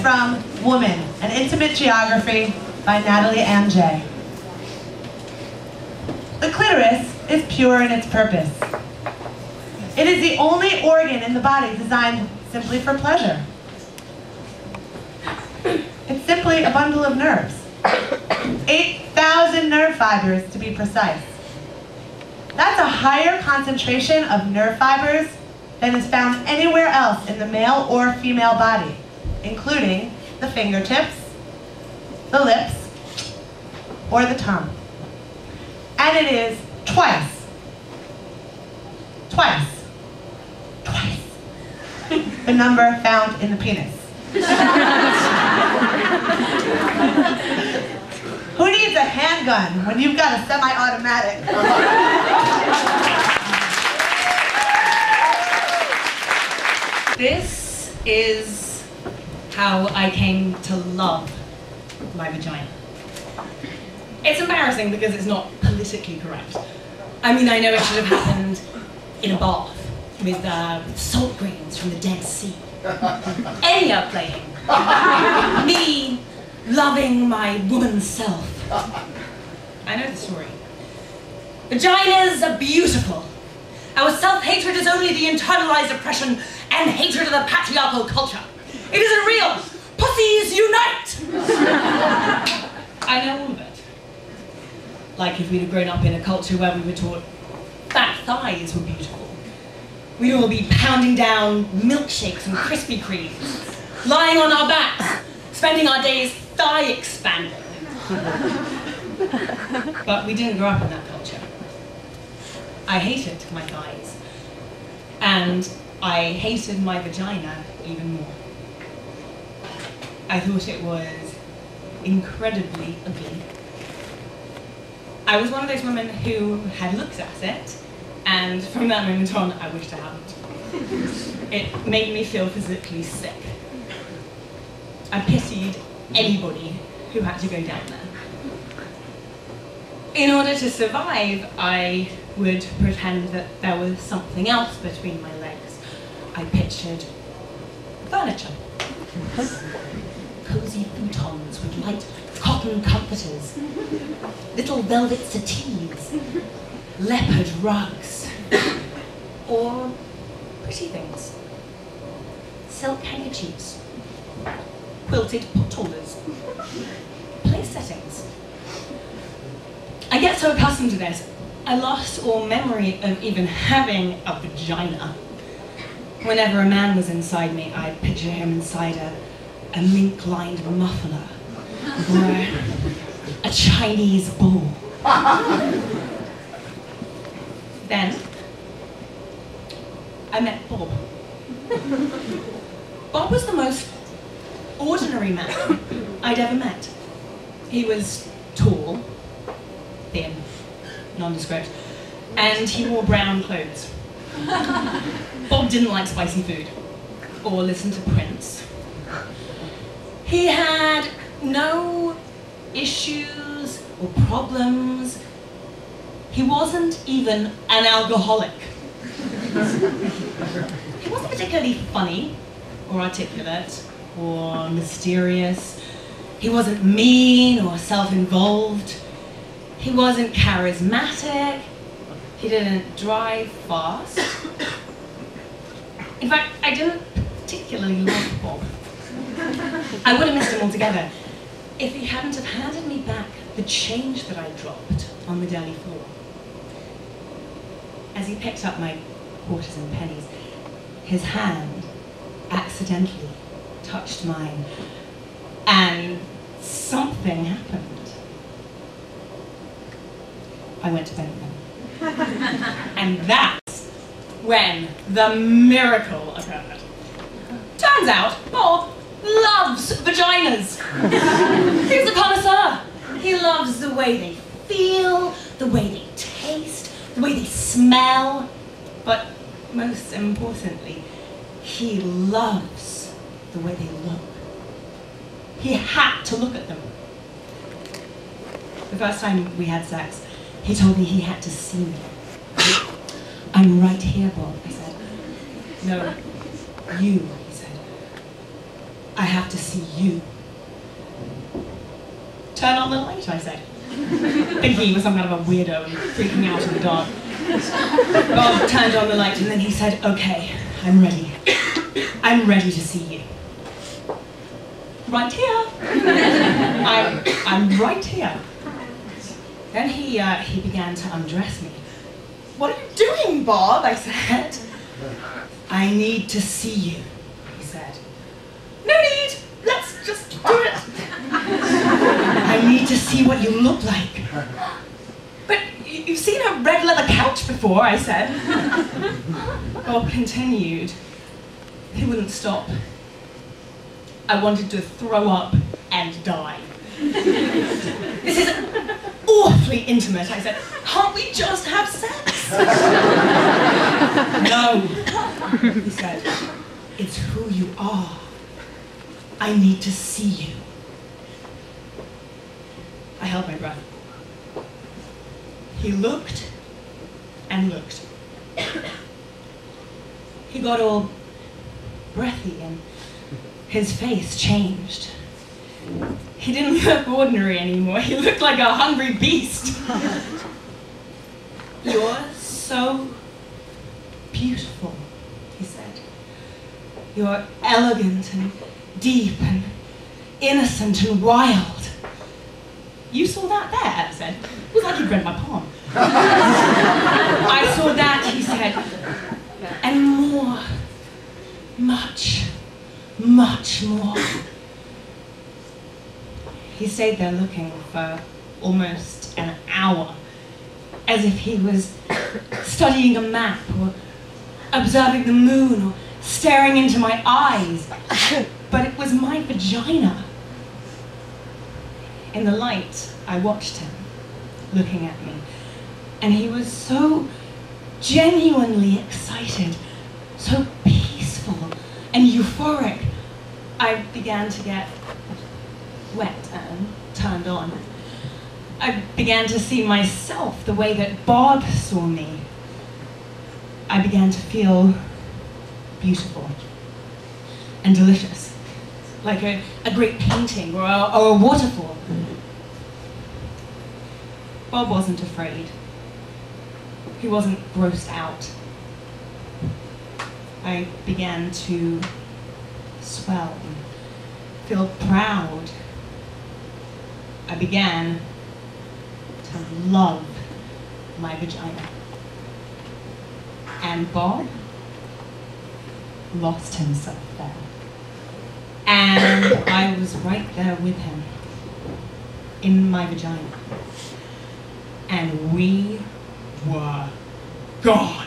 from Woman, an Intimate Geography by Natalie M. J. The clitoris is pure in its purpose. It is the only organ in the body designed simply for pleasure. It's simply a bundle of nerves. 8,000 nerve fibers to be precise. That's a higher concentration of nerve fibers than is found anywhere else in the male or female body, including the fingertips, the lips, or the tongue. And it is twice the number found in the penis. Who needs a handgun when you've got a semi-automatic? This is how I came to love my vagina. It's embarrassing because it's not politically correct. I mean, I know it should have happened in a bath with salt grains from the Dead Sea. Enya playing. Me loving my woman self. I know the story. Vaginas are beautiful. Our self-hatred is only the internalized oppression and hatred of the patriarchal culture. It isn't real. Pussies unite! I know all of it. Like if we'd have grown up in a culture where we were taught fat thighs were beautiful. We'd all be pounding down milkshakes and Krispy Kremes, lying on our backs, spending our days thigh expanding. But we didn't grow up in that culture. I hated my thighs, and I hated my vagina even more. I thought it was incredibly ugly. I was one of those women who had looked at it, and from that moment on, I wished I hadn't. It made me feel physically sick. I pitied anybody who had to go down there. In order to survive, I would pretend that there was something else between my legs. I pictured furniture. Cozy futons with light cotton comforters, little velvet settees, leopard rugs, or pretty things. Silk handkerchiefs, quilted pot holders, place settings. I get so accustomed to this, I lost all memory of even having a vagina. Whenever a man was inside me, I'd picture him inside a mink-lined muffler or a Chinese bull. Then, I met Bob. Bob was the most ordinary man I'd ever met. He was tall, thin, nondescript, and he wore brown clothes. Bob didn't like spicy food or listen to Prince. He had no issues or problems. He wasn't even an alcoholic. He wasn't particularly funny or articulate or mysterious. He wasn't mean or self-involved. He wasn't charismatic. He didn't drive fast. In fact, I didn't particularly like Bob. I would have missed him altogether if he hadn't have handed me back the change that I dropped on the deli floor. As he picked up my quarters and pennies, his hand accidentally touched mine, and something happened. I went to bed with him. And that's when the miracle occurred. Turns out, Bob loves vaginas. He's a connoisseur. He loves the way they feel, the way they taste, the way they smell, but most importantly, he loves the way they look. He had to look at them. The first time we had sex, he told me he had to see me. I'm right here, Bob, I said. No, you, he said. I have to see you. Turn on the light, I said, thinking he was some kind of a weirdo and freaking out in the dark. Bob turned on the light and then he said, okay, I'm ready. I'm ready to see you. Right here. I'm right here. Then he began to undress me. What are you doing, Bob? I said. I need to see you, he said. No need, let's just do it. I need to see what you look like. But you've seen a red leather couch before, I said. Bob continued. He wouldn't stop. I wanted to throw up and die. This is awfully intimate, I said. Can't we just have sex? No, he said. It's who you are. I need to see you. I held my breath. He looked and looked. He got all breathy and his face changed. He didn't look ordinary anymore. He looked like a hungry beast. You're so beautiful, he said. You're elegant and deep and innocent and wild. You saw that there, I said. It was like he'd read my palm. I saw that, he said, and more, much, much more. He stayed there looking for almost an hour, as if he was studying a map or observing the moon or staring into my eyes. But it was my vagina. In the light, I watched him, looking at me, and he was so genuinely excited, so peaceful and euphoric. I began to get wet and turned on. I began to see myself the way that Bob saw me. I began to feel beautiful and delicious, like a great painting or a waterfall. Bob wasn't afraid. He wasn't grossed out. I began to swell and feel proud. I began to love my vagina. And Bob lost himself there. And I was right there with him, in my vagina. And we were gone.